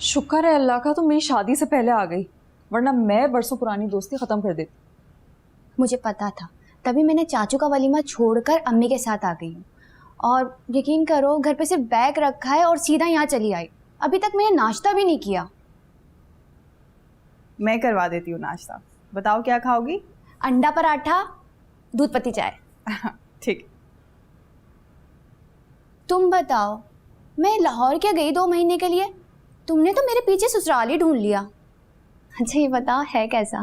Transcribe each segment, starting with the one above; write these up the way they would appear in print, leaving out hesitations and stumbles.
शुक्र है अल्लाह का तुम मेरी शादी से पहले आ गई, वरना मैं बरसों पुरानी दोस्ती खत्म कर देती। मुझे पता था, तभी मैंने चाचू का वलीमा छोड़कर अम्मी के साथ आ गई हूँ। और यकीन करो, घर पे सिर्फ बैग रखा है और सीधा यहाँ चली आई। अभी तक मैंने नाश्ता भी नहीं किया। मैं करवा देती हूँ नाश्ता। बताओ क्या खाओगी? अंडा पराठा, दूध पत्ती चाय। ठीक। तुम बताओ, मैं लाहौर क्या गई 2 महीने के लिए, तुमने तो मेरे पीछे ससुराल ही ढूंढ लिया। अच्छा ये बताओ है कैसा?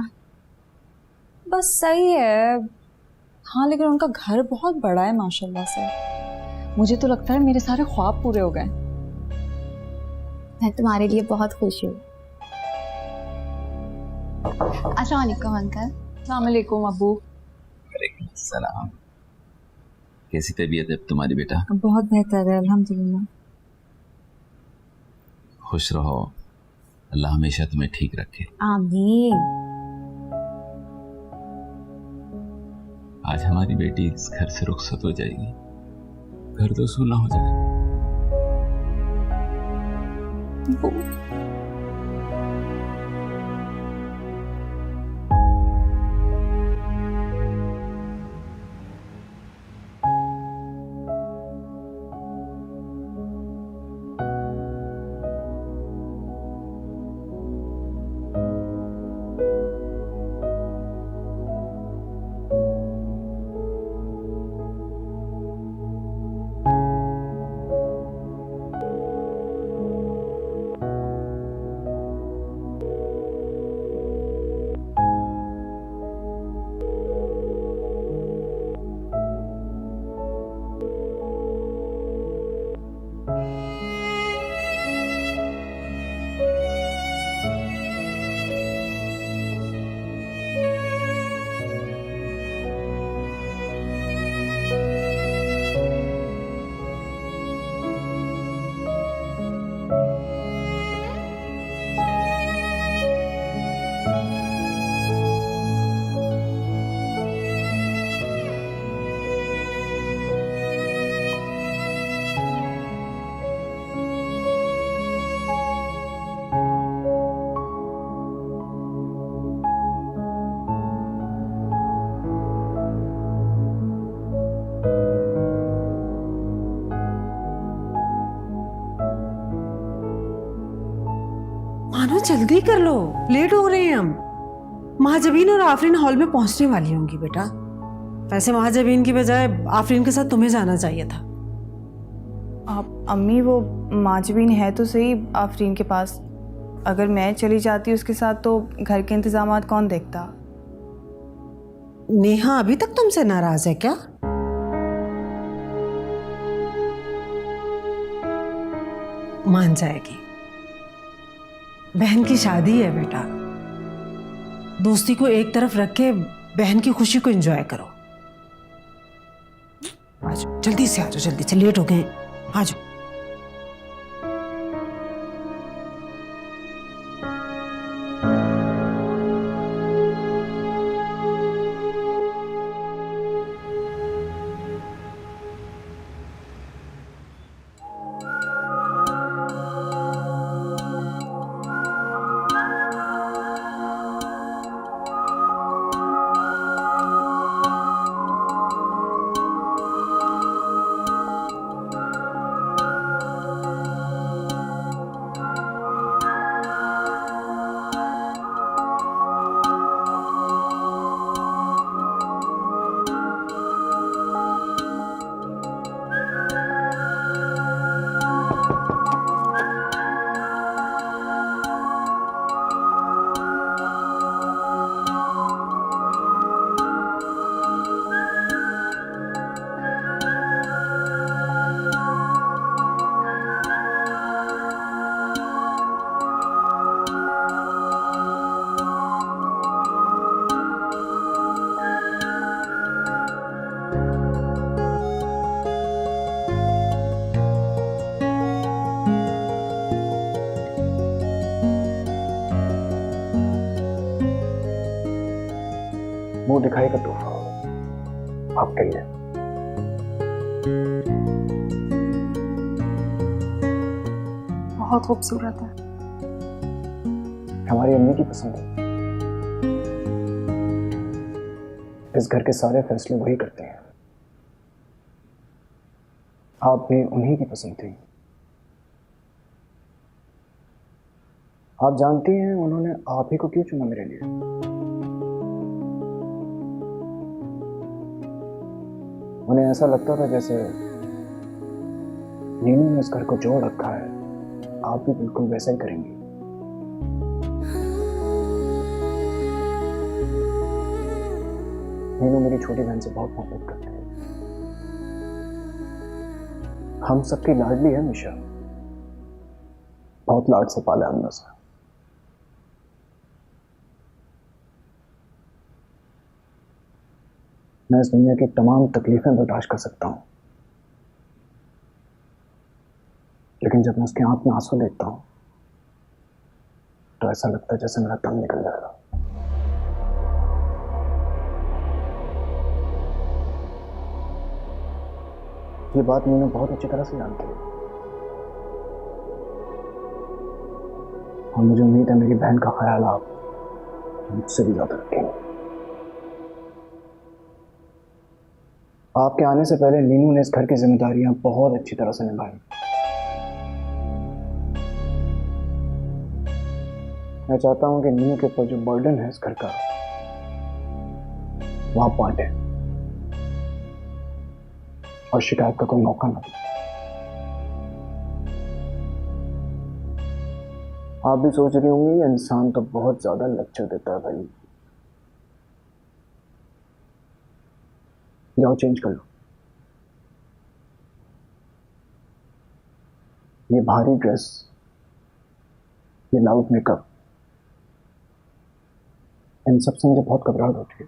बस सही है। हाँ लेकिन उनका घर बहुत बड़ा है माशाल्लाह से। मुझे तो लगता है मेरे सारे ख्वाब पूरे हो गए। मैं तुम्हारे लिए बहुत खुश हूँ। अस्सलाम वालेकुम अंकल। अस्सलाम वालेकुम अब्बू। वालेकुम सलाम। कैसी तबीयत है तुम्हारी बेटा? बहुत बेहतर है अल्हम्दुलिल्लाह। खुश रहो, अल्लाह हमेशा तुम्हें ठीक रखे। आमीन। आज हमारी बेटी इस घर से रुखसत हो जाएगी, घर तो सूना हो जाए। मानो जल्दी कर लो, लेट हो रहे हैं हम। महाजबीन और आफरीन हॉल में पहुंचने वाली होंगी बेटा। वैसे महाजबीन की बजाय आफरीन के साथ तुम्हें जाना चाहिए था। आप अम्मी, वो माजबीन है तो सही आफरीन के पास। अगर मैं चली जाती उसके साथ तो घर के इंतजामात कौन देखता? नेहा अभी तक तुमसे नाराज है क्या? मान जाएगी, बहन की शादी है बेटा। दोस्ती को एक तरफ रख के बहन की खुशी को एंजॉय करो। आज जल्दी से आ जाओ, जल्दी से, लेट हो गए। आ जाओ। मुंह दिखाई का तोहफा आपका ही है। बहुत खूबसूरत है। हमारी अम्मी की पसंद है। इस घर के सारे फैसले वही करते हैं। आप भी उन्हीं की पसंद थी। आप जानती हैं उन्होंने आप ही को क्यों चुना मेरे लिए? उन्हें ऐसा लगता था जैसे नीनू ने इस घर को जोड़ रखा है, आप भी बिल्कुल वैसा ही करेंगी। नीनू मेरी छोटी बहन से बहुत मोहब्बत करती है। हम सबकी लाडली है मिशा, बहुत लाड से पाला अंदर से। मैं इस दुनिया की तमाम तकलीफें बर्दाश्त कर सकता हूं, लेकिन जब मैं उसकी आंख में आंसू देखता हूं तो ऐसा लगता है जैसे मेरा दम निकल जाएगा। ये बात मीनू बहुत अच्छी तरह से जानती है और मुझे उम्मीद है मेरी बहन का ख्याल आप मुझसे भी ज्यादा रखेंगे। आपके आने से पहले नीनू ने इस घर की जिम्मेदारियां बहुत अच्छी तरह से निभाई। मैं चाहता हूं कि नीनू के ऊपर जो बर्डन है इस घर का वो आप बांटे और शिकायत का कोई मौका ना दे। आप भी सोच रही होंगी ये इंसान तो बहुत ज्यादा लेक्चर देता है भाई। जाओ चेंज कर लो। ये भारी ड्रेस, ये लाउड मेकअप, इन सब से मुझे बहुत घबराहट होती है।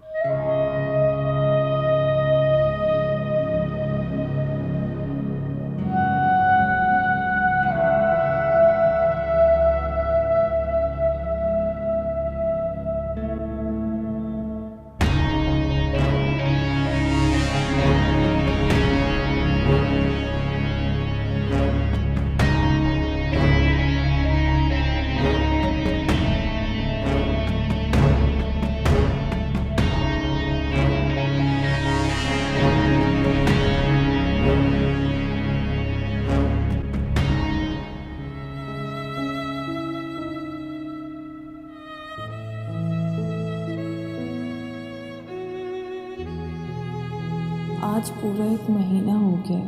आज पूरा 1 महीना हो गया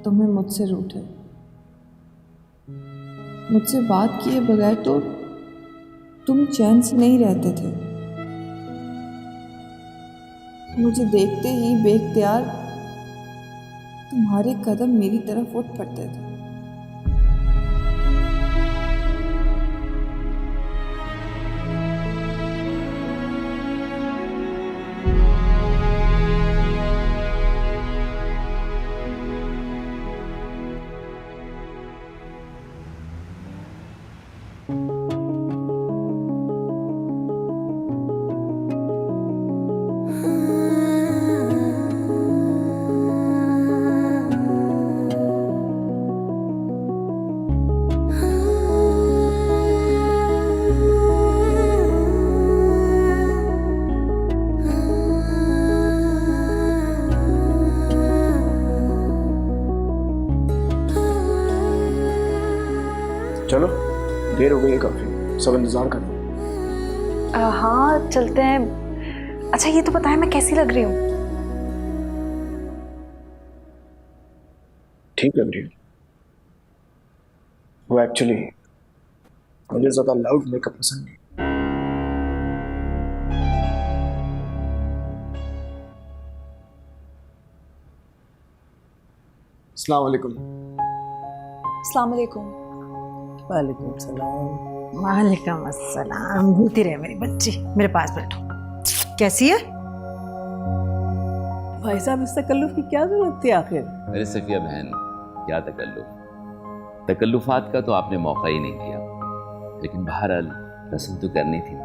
तुम्हें मुझसे रूठे, मुझसे बात किए बगैर तो तुम चैन से नहीं रहते थे। मुझे देखते ही बेख्तियार तुम्हारे कदम मेरी तरफ उठ पड़ते थे। चलो देर हो गई है काफी, सब इंतजार कर लो। हाँ चलते हैं। अच्छा ये तो बताएं मैं कैसी लग रही हूँ? ठीक लग रही है। वो एक्चुअली मुझे ज्यादा लाउड मेकअप पसंद नहीं। अस्सलाम वालेकुम। अस्सलाम वालेकुम। वालेकुम सलाम। वालेकुम अस्सलाम। भूलती रहे मेरी बच्ची, मेरे पास बैठो। कैसी है? भाई साहब इस तकल्लुफ की क्या जरूरत थी आखिर? अरे सफिया बहन, क्या तकल्लुफ, तकल्लुफात का तो आपने मौका ही नहीं दिया, लेकिन बहरहाल रस्म तो करनी थी।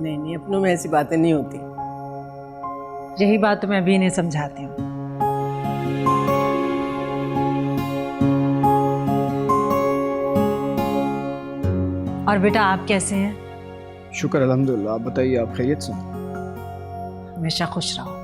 नहीं अपनों में ऐसी बातें नहीं होती। यही बात तो मैं अभी इन्हें समझाती हूँ। और बेटा आप कैसे हैं? शुक्र अल्हम्दुलिल्लाह। आप बताइए, आप खैरियत से? हमेशा खुश रहो।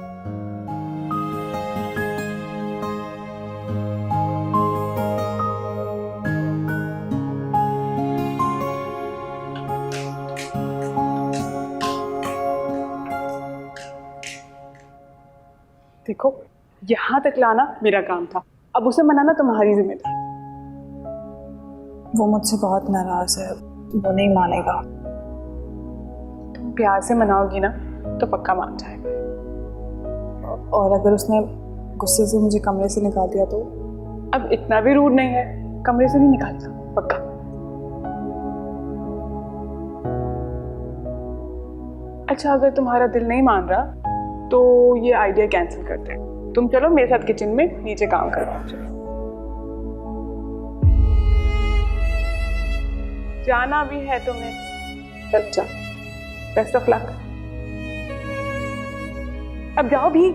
देखो, यहाँ तक लाना मेरा काम था, अब उसे मनाना तुम्हारी जिम्मेदारी। वो मुझसे बहुत नाराज है, वो नहीं मानेगा। तुम प्यार से मनाओगी ना तो पक्का मान जाएगा। और अगर उसने गुस्से से मुझे कमरे से निकाल दिया तो? अब इतना भी रूड नहीं है, कमरे से नहीं निकालता पक्का। अच्छा, अगर तुम्हारा दिल नहीं मान रहा तो ये आइडिया कैंसिल करते हैं। तुम चलो मेरे साथ किचन में नीचे काम करो। जाना भी है तुम्हें, चल जा। Best of luck. अब जाओ भी।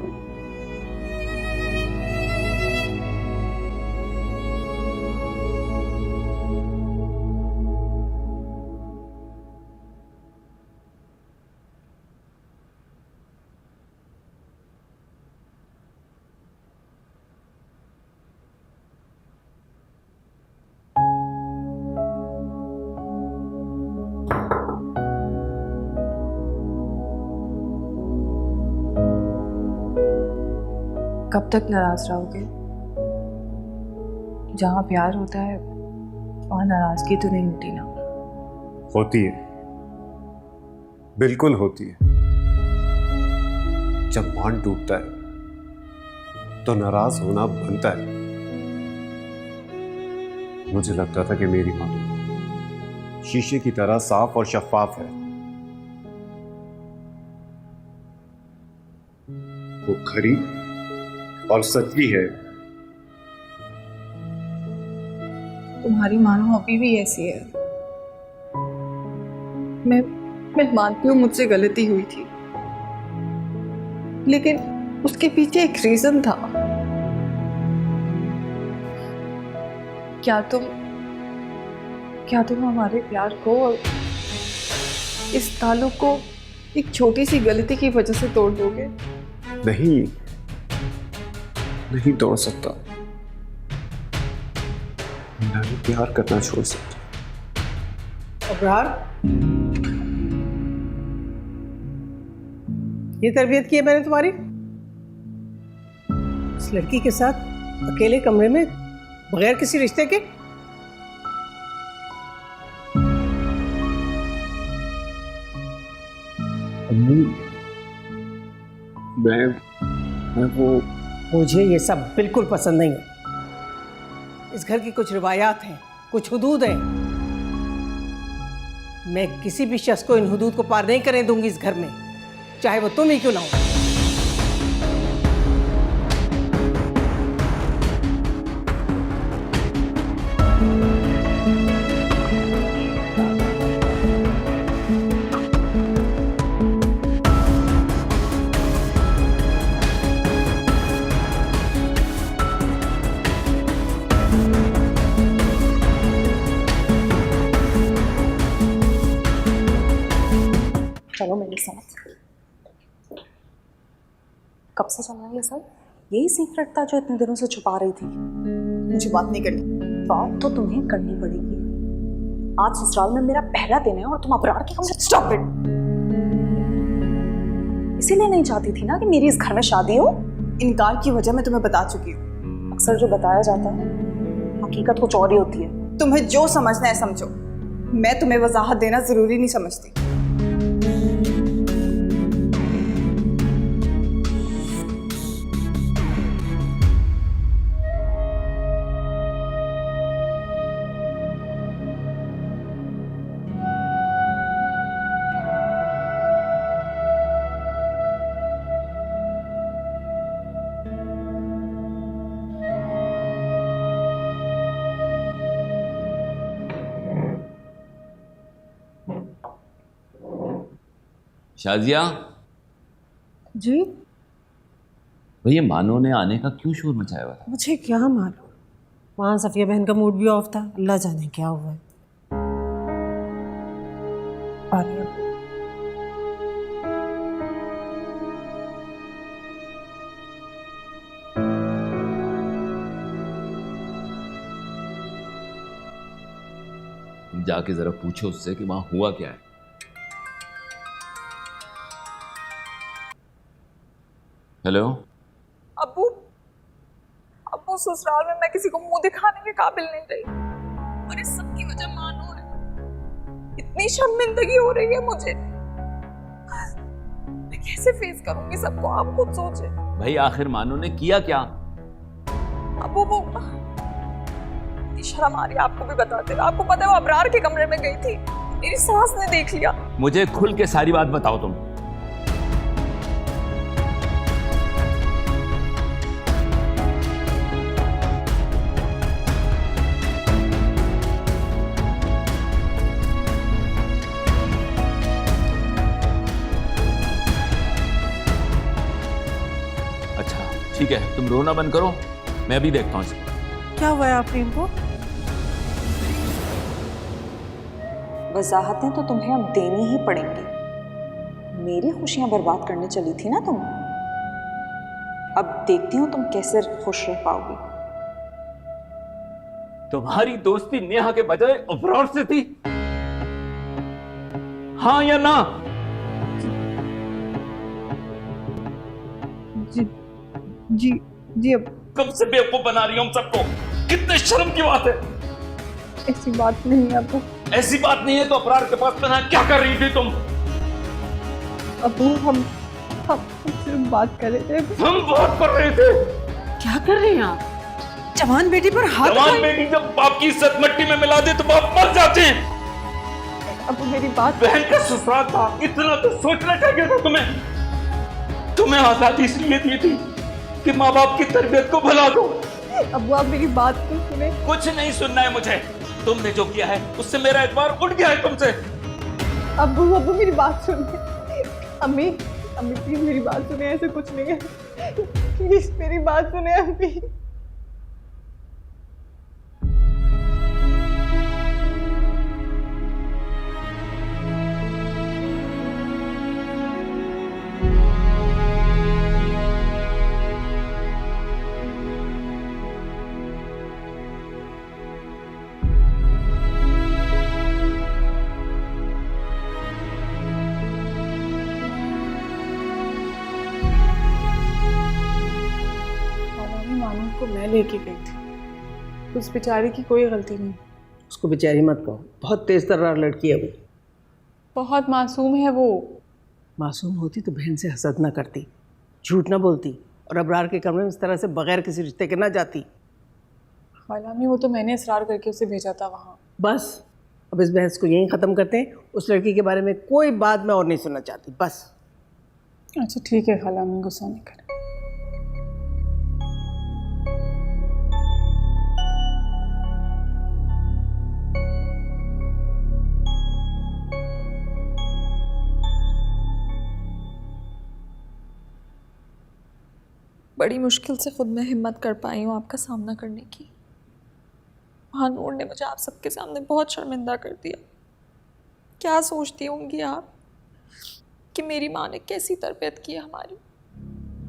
कब तक नाराज रहोगे? जहाँ प्यार होता है वहाँ नाराजगी तो नहीं होती ना? होती है, बिल्कुल होती है। जब बॉन्ड टूटता है तो नाराज होना बनता है। मुझे लगता था कि मेरी मां शीशे की तरह साफ और शफाफ है। वो खरी और सच्ची है। तुम्हारी मानो अभी भी ऐसी है। मैं मानती हूँ मुझसे गलती हुई थी, लेकिन उसके पीछे एक रीजन था। क्या तुम हमारे प्यार को और इस ताल्लुक को एक छोटी सी गलती की वजह से तोड़ दोगे? नहीं तोड़ सकता। मैं प्यार करना छोड़ सकता। अबरार, ये तरबियत की है मैंने तुम्हारी? इस लड़की के साथ अकेले कमरे में बगैर किसी रिश्ते के? मैं वो मुझे ये सब बिल्कुल पसंद नहीं है। इस घर की कुछ रिवायात हैं, कुछ हुदूद हैं। मैं किसी भी शख्स को इन हुदूद को पार नहीं करने दूंगी इस घर में, चाहे वो तुम ही क्यों ना हो। चलो मेरे साथ। कब से चल रहा है ये सब? यही सीक्रेट था जो इतने दिनों से छुपा रही थी? मुझे बात नहीं करनी। बात तो तुम्हें करनी पड़ेगी। आज ससुराल में मेरा पहला दिन है और तुम अबरार के कमरे। Stop it. इसीलिए नहीं चाहती थी ना कि मेरी इस घर में शादी हो। इनकार की वजह मैं तुम्हें बता चुकी हूँ। अक्सर जो बताया जाता है हकीकत कुछ और ही होती है। तुम्हें जो समझना है समझो, मैं तुम्हें वजाहत देना जरूरी नहीं समझती। शाजिया जी? भैया मानो ने आने का क्यों शोर मचाया हुआ था? मुझे क्या मालूम। वहाँ सफिया बहन का मूड भी ऑफ था, अल्लाह जाने क्या हुआ है। पा रही अब। तुम जाके जरा पूछो उससे कि वहां हुआ क्या है। हेलो। अब्बू, अब्बू ससुराल में मैं किसी को मुंह दिखाने के काबिल नहीं रही और इस सब की वजह मानूर है। इतनी शर्मिंदगी हो रही है मुझे, मैं कैसे फेस करूंगी सबको, आप खुद सोचे। भाई आखिर मानो ने किया क्या? अब्बू वो इतनी शर्म आ रही है आपको भी बताते। आपको पता है वो अबरार के कमरे में गई थी, मेरी सास ने देख लिया। मुझे खुल के सारी बात बताओ तुम। अच्छा ठीक है, तुम रोना बंद करो, मैं भी देखता हूँ इसको। क्या हुआ है आफरीन को? वजाहतें तो तुम्हें अब देनी ही पड़ेंगी। मेरी खुशियां बर्बाद करने चली थी ना तुम, अब देखती हूँ तुम कैसे खुश रह पाओगी। तुम्हारी दोस्ती नेहा के बजाय अबरार से थी, हाँ या ना? जी अब कब से बेवकूफ बना रही हो हम सबको, कितने शर्म की बात है। ऐसी बात नहीं है अब्बू। ऐसी बात नहीं है तो अबरार के पास पता क्या कर रही थी तुम? अब्बू हम सिर्फ बात कर रहे थे। हम बात कर रहे थे। क्या कर रहे हैं आप? जवान बेटी पर हाथ जवान उठाए। बेटी जब बाप की इज्जत मिट्टी में मिला दे तो बाप मर जाते हैं। अब्बू मेरी बात, बहन का ससुराल था, इतना तो सोचना चाहिए था तुम्हें। तुम्हें आजादी इसलिए दी थी कि माँ बाप की तरबियत को भुला दो। अब्बू आप मेरी बात को सुने। कुछ नहीं सुनना है मुझे, तुमने जो किया है उससे मेरा एतबार उठ गया है तुमसे। अब्बू मेरी बात सुनिए। अम्मी प्लीज मेरी बात सुने, ऐसे कुछ नहीं है, प्लीज मेरी बात सुने अम्मी। मानू को मैं लेके गई थी, उस बेचारी की कोई गलती नहीं। उसको बेचारी मत कहो, बहुत तेज तर्रार लड़की है वो। बहुत मासूम है वो। मासूम होती तो बहन से हसद ना करती, झूठ ना बोलती और अबरार के कमरे में इस तरह से बगैर किसी रिश्ते के ना जाती। खालामी वो तो मैंने इसरार करके उसे भेजा था वहाँ। बस अब इस बहस को यहीं ख़त्म करते हैं। उस लड़की के बारे में कोई बात मैं और नहीं सुनना चाहती, बस। अच्छा ठीक है खालामी, गुस्सा नहीं कर। बड़ी मुश्किल से खुद में हिम्मत कर पाई हूँ आपका सामना करने की। महानूर ने मुझे आप सबके सामने बहुत शर्मिंदा कर दिया। क्या सोचती होंगी आप कि मेरी माँ ने कैसी तरबियत की है हमारी।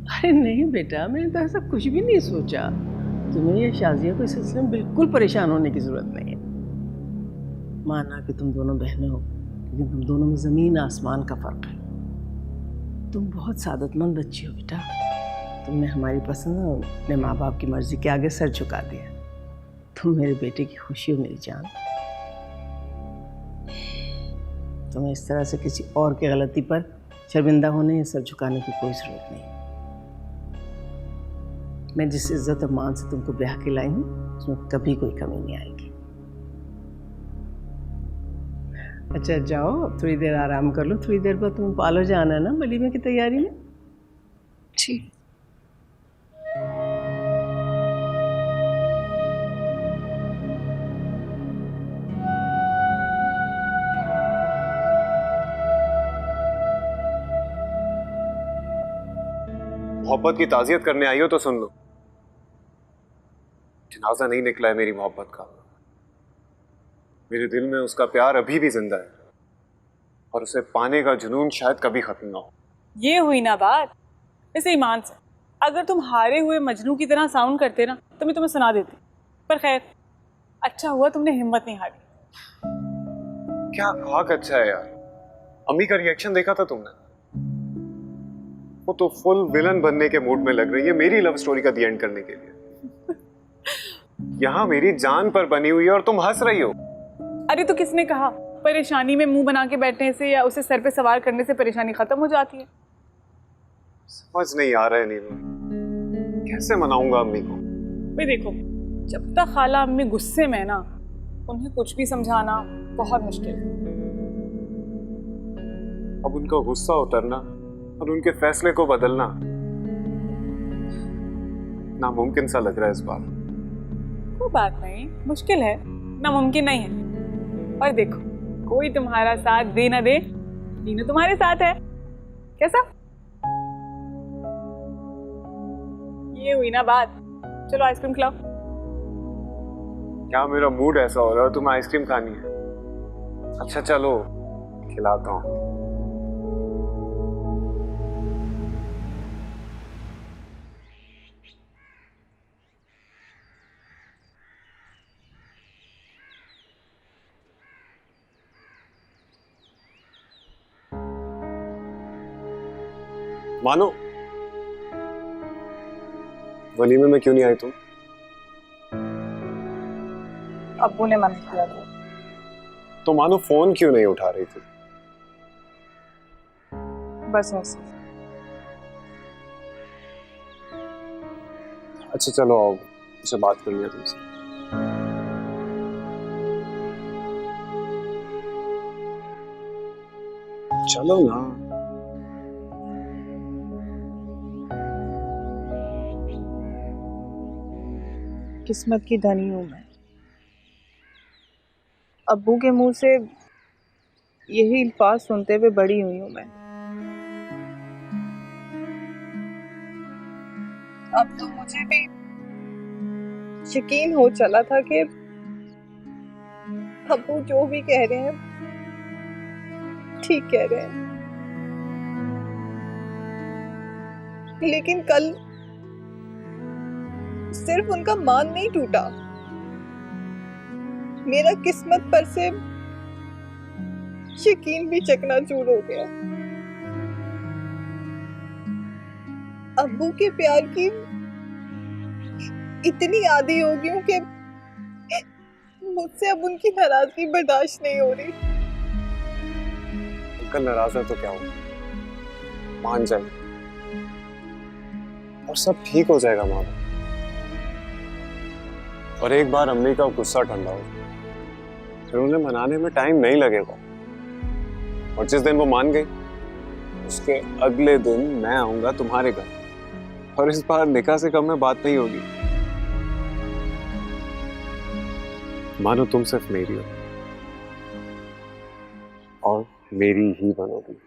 अरे नहीं बेटा, मैंने तो ऐसा कुछ भी नहीं सोचा। तुम्हें या शाजिया को इस सिलसिले में बिल्कुल परेशान होने की ज़रूरत नहीं है। माना कि तुम दोनों बहनें हो, लेकिन तुम दोनों में ज़मीन आसमान का फ़र्क है। तुम बहुत सादतमंद बच्ची हो बेटा। तुमने हमारी पसंद और अपने माँ बाप की मर्ज़ी के आगे सर झुका दिया। तुम मेरे बेटे की खुशी हो मेरी जान। तुम्हें इस तरह से किसी और की गलती पर शर्मिंदा होने या सर झुकाने की कोई ज़रूरत नहीं। मैं जिस इज्जत और मान से तुमको ब्याह के लाई हूँ उसमें कभी कोई कमी नहीं आएगी। अच्छा जाओ, अब थोड़ी देर आराम कर लो। थोड़ी देर बाद तुम्हें पार्लर जाना है ना वलीमे की तैयारी में। ठीक। मोहब्बत की ताज़ियत करने आई हो तो सुन लो। जनाजा नहीं निकला है मेरी मोहब्बत का। मेरे दिल में उसका प्यार अभी भी जिंदा है और उसे पाने का जुनून शायद कभी खत्म ना हो। ये हुई ना बात। वैसे ईमान से अगर तुम हारे हुए मजनू की तरह साउंड करते ना तो मैं तुम्हें सुना देती, पर खैर अच्छा हुआ तुमने हिम्मत नहीं हारी। क्या खाक अच्छा है यार। अम्मी का रिएक्शन देखा था तुमने? वो तो फुल विलन बनने के मूड में लग रही है मेरी लव स्टोरी का दी एंड करने के लिए। यहाँ मेरी जान पर बनी हुई है और तुम हंस रही हो। अरे तो किसने कहा परेशानी में मुंह बना के बैठने से या उसे सर पे सवार करने से परेशानी खत्म हो जाती है? समझ नहीं आ रहा है नीलू, कैसे मनाऊंगा अम्मी को? भाई देखो, जब तक खाला अम्मी गुस्से में ना, उन्हें कुछ भी समझाना बहुत मुश्किल है। अब उनका गुस्सा उतरना और उनके फैसले को बदलना नामुमकिन सा लग रहा है इस बार। कोई बात नहीं, मुश्किल है, नामुमकिन नहीं है। और देखो, कोई तुम्हारा साथ दे ना दे, नीनू तुम्हारे साथ है। कैसा? ये हुई ना बात। चलो आइसक्रीम खिलाओ। क्या मेरा मूड ऐसा हो रहा है तुम्हें आइसक्रीम खानी है? अच्छा चलो खिलाता हूँ। मानो वलीमे में क्यों नहीं आई तुम? अब्बू ने मना किया था। तो मानो फोन क्यों नहीं उठा रही थी? बस ऐसे। अच्छा चलो आओ, मुझे बात करनी है तुमसे। चलो ना। किस्मत की धनी हूँ मैं। अब्बू के मुंह से यही अल्फाज सुनते हुए बड़ी हुई हूँ मैं। अब तो मुझे भी यकीन हो चला था कि अब्बू जो भी कह रहे हैं ठीक कह रहे हैं, लेकिन कल सिर्फ उनका मान नहीं टूटा, मेरा किस्मत पर से यकीन भी चकनाचूर हो गया। अब्बू के प्यार की इतनी आदी हो गई हूं कि मुझसे अब उनकी नाराजगी बर्दाश्त नहीं हो रही। अंकल नाराज है तो क्या हो, मान जाए और सब ठीक हो जाएगा मामा। और एक बार अम्मी का गुस्सा ठंडा हो फिर उन्हें मनाने में टाइम नहीं लगेगा। और जिस दिन वो मान गई उसके अगले दिन मैं आऊंगा तुम्हारे घर, और इस बार निकाह से कम में बात नहीं होगी। मानो तुम सिर्फ मेरी हो और मेरी ही बनोगी।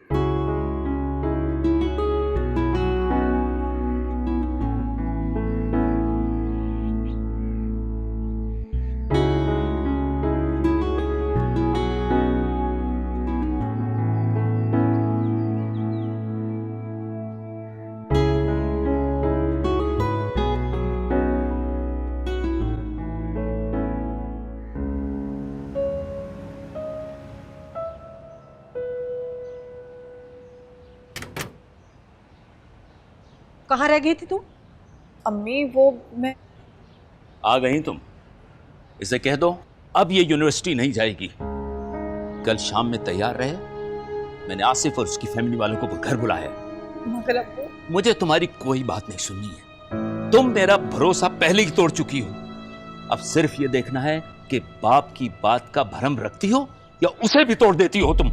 कहाँ रह गई थी तुम? अम्मी वो मैं आ गई तुम? इसे कह दो अब ये यूनिवर्सिटी नहीं जाएगी। कल शाम में तैयार रहे। मैंने आसिफ और उसकी फैमिली वालों को घर बुलाया। मगर अब्बू मुझे तुम्हारी कोई बात नहीं सुननी है। तुम मेरा भरोसा पहले ही तोड़ चुकी हो। अब सिर्फ ये देखना है कि बाप की बात का भरम रखती हो या उसे भी तोड़ देती हो तुम।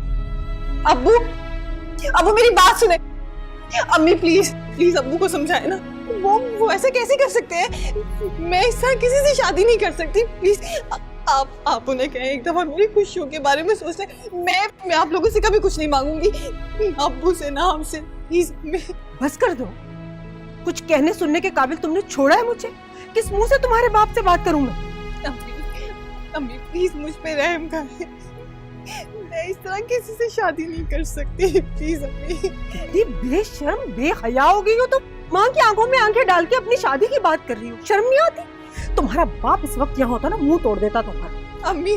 अब्बू अब्बू मेरी बात सुने। अम्मी प्लीज प्लीज अब्बू को समझाए ना। वो ऐसा कैसे कर सकते हैं? मैं इस तरह किसी से शादी नहीं कर सकती। प्लीज आप उन्हें कहें एक दफा मेरी खुशियों के बारे में सोचते। मैं आप लोगों से कभी कुछ नहीं मांगूंगी, अब्बू से ना हमसे। प्लीज बस कर दो। कुछ कहने सुनने के काबिल तुमने छोड़ा है मुझे? किस मुंह से तुम्हारे बाप से बात करूं मैं? अम्मी प्लीज मुझ पे रहम करें। मैं इस तरह किसी से शादी नहीं कर सकती, प्लीज अम्मी। इतनी बेशर्म बेहया हो गई हो तुम। माँ की आंखों में आंखें डाल के अपनी शादी की बात कर रही हो, शर्म नहीं आती? तुम्हारा बाप इस वक्त यहाँ होता ना मुंह तोड़ देता तुम्हारा। अम्मी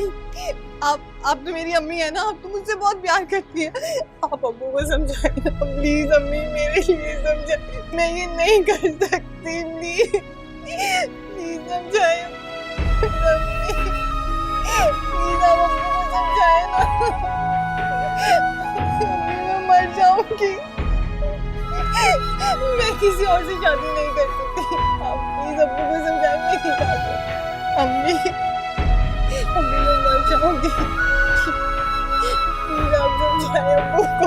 आप तो मेरी अम्मी है ना, आप तो मुझसे बहुत प्यार करती है, आप अम्मू को समझाए ना प्लीज अम्मी, मेरे लिए समझाए, मैं ये नहीं कर सकती, प्लीज प्लीज समझाए अम्मी, प्लीज आप अम्मू को समझाए ना। अम्मी मैं मर जाऊंगी, मैं किसी और से शादी नहीं कर सकती, आप प्लीज अम्मू को समझाए, मैं नहीं कर सकती अम्मी, अम्मी मैं मर जाऊंगी, प्लीज आप समझाए अम्मू को।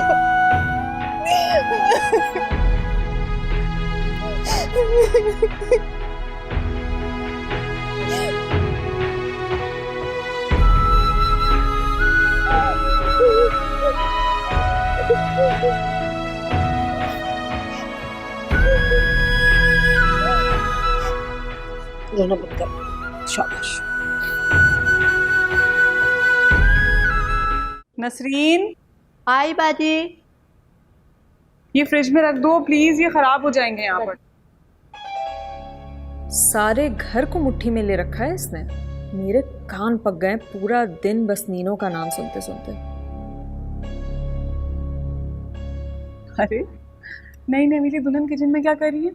रोना मत कर, शाबाश। नसरीन, हाय बाजी। ये फ्रिज में रख दो प्लीज, ये खराब हो जाएंगे यहाँ पर। सारे घर को मुट्ठी में ले रखा है इसने। मेरे कान पक गए पूरा दिन बस नीनो का नाम सुनते सुनते। अरे नई नवीली दुल्हन किचन में क्या कर रही है?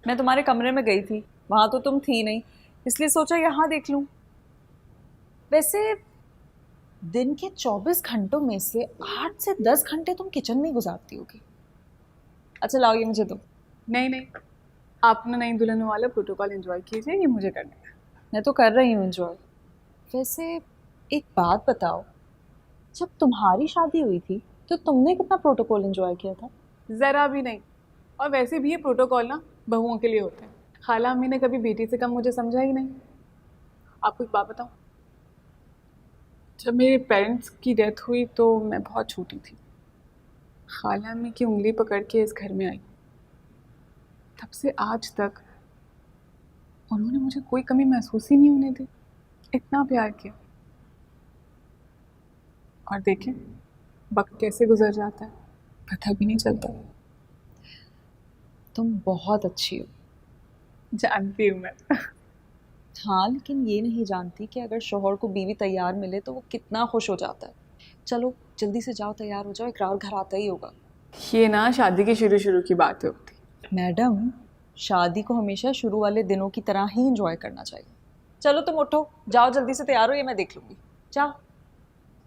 मैं तुम्हारे कमरे में गई थी, वहां तो तुम थी नहीं, इसलिए सोचा यहाँ देख लूं। वैसे दिन के 24 घंटों में से 8 से 10 घंटे तुम किचन में गुजारती होगी। अच्छा लाओ ये मुझे दो। नहीं, आप ना नई दुल्हन वाला प्रोटोकॉल एंजॉय कीजिए, ये मुझे करना है। मैं तो कर रही हूँ एंजॉय। वैसे एक बात बताओ, जब तुम्हारी शादी हुई थी तो तुमने कितना प्रोटोकॉल एंजॉय किया था? ज़रा भी नहीं। और वैसे भी ये प्रोटोकॉल ना बहुओं के लिए होते हैं। खाला अम्मी ने कभी बेटी से कम मुझे समझा ही नहीं। आपको एक बात बताऊँ, जब मेरे पेरेंट्स की डेथ हुई तो मैं बहुत छोटी थी। खाला अम्मी की उंगली पकड़ के इस घर में आई, तब से आज तक उन्होंने मुझे कोई कमी महसूस ही नहीं होने दी। इतना प्यार किया। और देखें वक्त कैसे गुजर जाता है, पता भी नहीं चलता। तुम बहुत अच्छी हो। जानती हूँ मैं। हाँ, लेकिन ये नहीं जानती कि अगर शौहर को बीवी तैयार मिले तो वो कितना खुश हो जाता है। चलो जल्दी से जाओ, तैयार हो जाओ, इकरार घर आता ही होगा। ये ना शादी की शुरू की बात होती। मैडम, शादी को हमेशा शुरू वाले दिनों की तरह ही एंजॉय करना चाहिए। चलो तुम उठो, जाओ जल्दी से तैयार हो, ये मैं देख लूँगी। जाओ,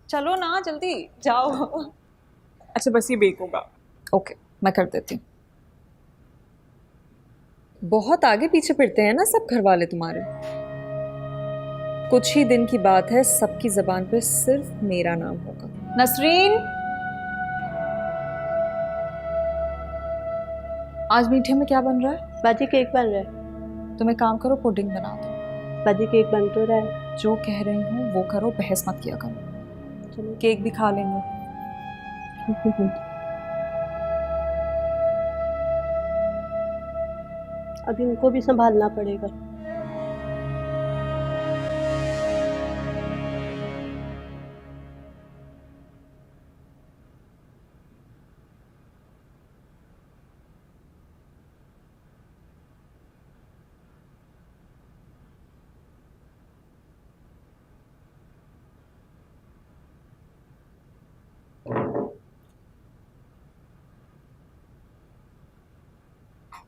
चलो ना जल्दी जाओ। अच्छा बस ये बेक होगा। ओके, मैं कर देती हूँ। बहुत आगे पीछे फिरते हैं ना सब घर वाले तुम्हारे। कुछ ही दिन की बात है, सबकी जबान पे सिर्फ मेरा नाम होगा। नसरीन, आज मीठे में क्या बन रहा है? बाजी केक बन रहा है। तुम एक काम करो, पुडिंग बना दो। बाजी केक बन तो रहा है। जो कह रही हूँ वो करो, बहस मत किया करो। चलो केक भी खा लेंगे। अभी उनको भी संभालना पड़ेगा।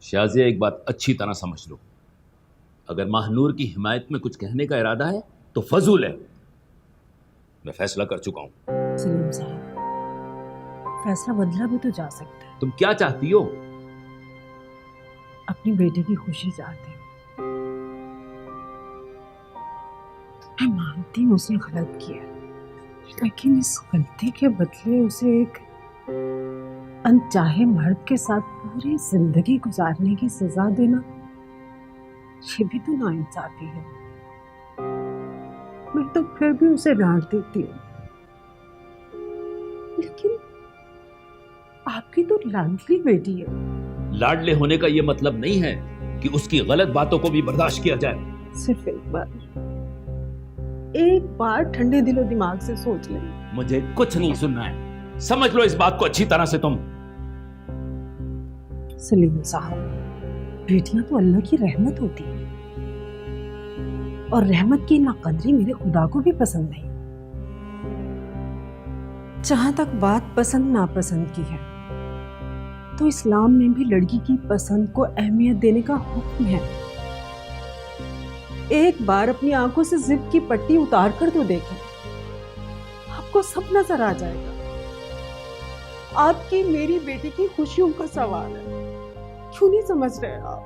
शाजिया, एक बात अच्छी तरह समझ लो, अगर महानूर की हिमायत में कुछ कहने का इरादा है तो फजूल है। मैं फैसला कर चुका हूं। सलीम साहब, फैसला बदला भी तो जा सकता है। तुम क्या चाहती हो? अपनी बेटे की खुशी चाहती हूँ। मैं मानती हूँ उसने गलत किया, लेकिन इस गलती के बदले उसे एक अनचाहे मर्द के साथ पूरी जिंदगी गुजारने की सजा देना, ये भी तो नाइंसाफी है। मैं तो फिर भी उसे डांट देती हूँ, लेकिन आपकी तो लाडली बेटी है। लाडले होने का यह मतलब नहीं है कि उसकी गलत बातों को भी बर्दाश्त किया जाए। सिर्फ एक बार एक बार ठंडे दिलो दिमाग से सोच ले। मुझे कुछ नहीं सुनना है, समझ लो इस बात को अच्छी तरह से तुम। सलीम साहब, बेटियां तो अल्लाह की रहमत होती है और रहमत की नाकदरी मेरे खुदा को भी पसंद नहीं। जहां तक बात पसंद नापसंद की है तो इस्लाम में भी लड़की की पसंद को अहमियत देने का हुक्म है। एक बार अपनी आंखों से जिद की पट्टी उतार कर तो देखें, आपको सब नजर आ जाएगा। आपकी मेरी बेटी की खुशियों का सवाल है, क्यों नहीं समझ रहे आप?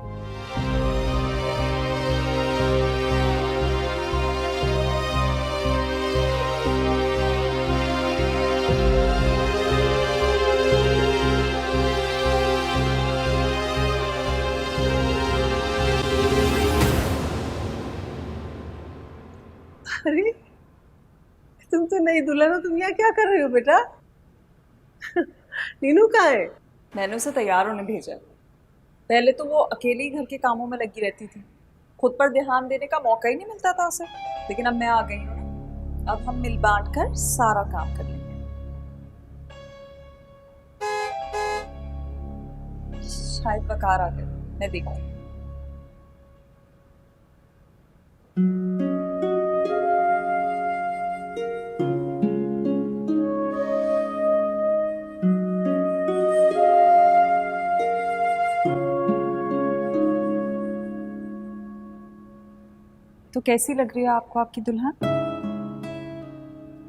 अरे तुम तो नई दुल्हन हो, तुम यहाँ क्या कर रहे हो बेटा? नीनू कहाँ है? मैंने उसे तैयार होने भेजा। पहले तो वो अकेली घर के कामों में लगी रहती थी, खुद पर ध्यान देने का मौका ही नहीं मिलता था उसे। लेकिन अब मैं आ गई हूँ ना, अब हम मिल बांट कर सारा काम कर लेंगे। शायद बकार आ गए, मैं देखती हूँ। तो कैसी लग रही है आपको आपकी दुल्हन?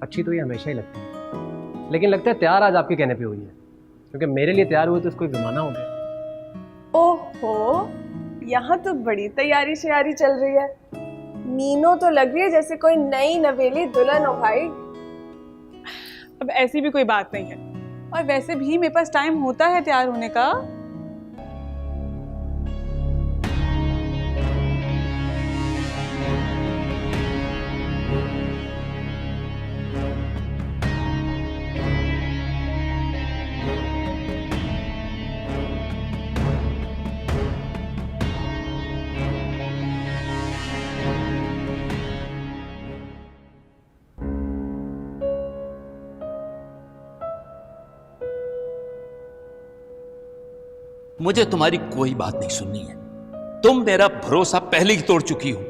अच्छी तो ये हमेशा ही लगती है, लेकिन लगता है तैयार आज आपके कहने पे हुई है, क्योंकि मेरे लिए तैयार हुए तो उसको एक जमाना हो गया। ओहो, यहाँ तो बड़ी तैयारी श्यारी चल रही है। मीनू तो लग रही है जैसे कोई नई नवेली दुल्हन हो भाई। अब ऐसी भी कोई बात नहीं है, और वैसे भी मेरे पास टाइम होता है तैयार होने का। मुझे तुम्हारी कोई बात नहीं सुननी है, तुम मेरा भरोसा पहले ही तोड़ चुकी हो।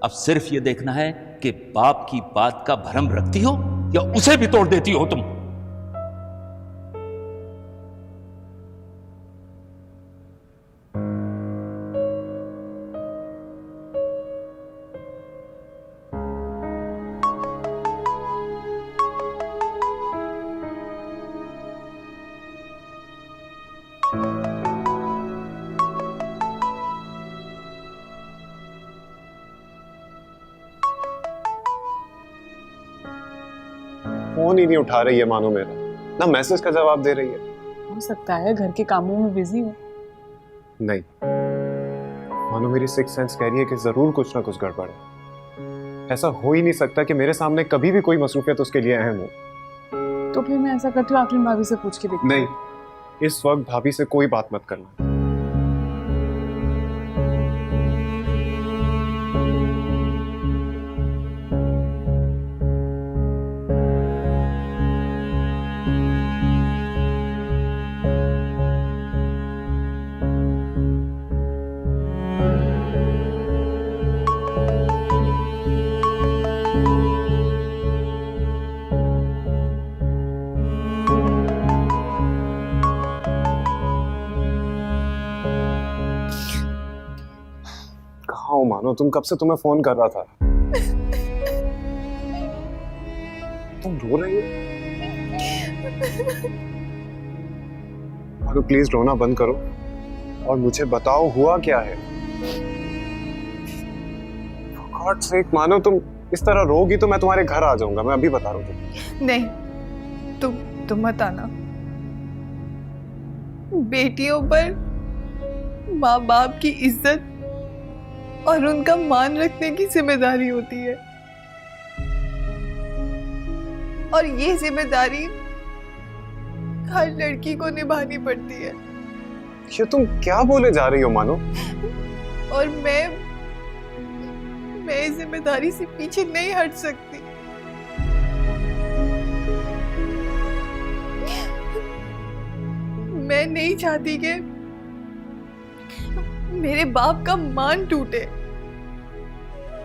अब सिर्फ ये देखना है कि बाप की बात का भरम रखती हो या उसे भी तोड़ देती हो तुम। फोन ही नहीं उठा रही है मानो मेरा, ना मैसेज का जवाब दे रही है। हो सकता है घर के कामों में बिजी हो। नहीं, मानो मेरी सिक्स सेंस कह रही है कि जरूर कुछ ना कुछ गड़बड़ है। ऐसा हो ही नहीं सकता कि मेरे सामने कभी भी कोई मसरूफियत उसके लिए अहम हो। तो फिर मैं ऐसा करती हूँ, आफरीन भाभी से पूछ के देखती हूँ। नहीं, इस वक्त भाभी से कोई बात मत करना। मानो तुम कब से तुम्हें फोन कर रहा था। तुम रो रही हो? मानो प्लीज रोना बंद करो और मुझे बताओ हुआ क्या है। For God's sake, मानो तुम इस तरह रोगी तो मैं तुम्हारे घर आ जाऊंगा। मैं अभी बता रहा हूँ। नहीं, तुम मत आना। बेटियों पर माँ बाप की इज्जत और उनका मान रखने की जिम्मेदारी होती है, और ये जिम्मेदारी हर लड़की को निभानी पड़ती है। ये तुम क्या बोले जा रही हो मानो? और मैं इस जिम्मेदारी से पीछे नहीं हट सकती। मैं नहीं चाहती कि मेरे बाप का मान टूटे,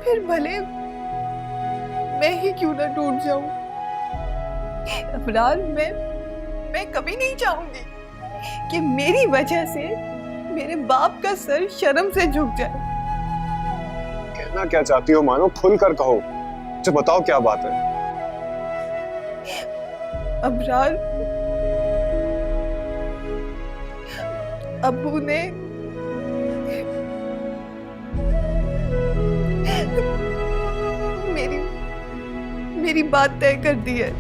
फिर भले मैं ही क्यों ना टूट जाऊं। अबरार, मैं कभी नहीं चाहूंगी कि मेरी वजह से मेरे बाप का सर शर्म से झुक जाए। कहना क्या चाहती हो मानो, खुल कर कहो। मुझे बताओ क्या बात है। अबरार, अब्बू ने मेरी बात तय कर दी है।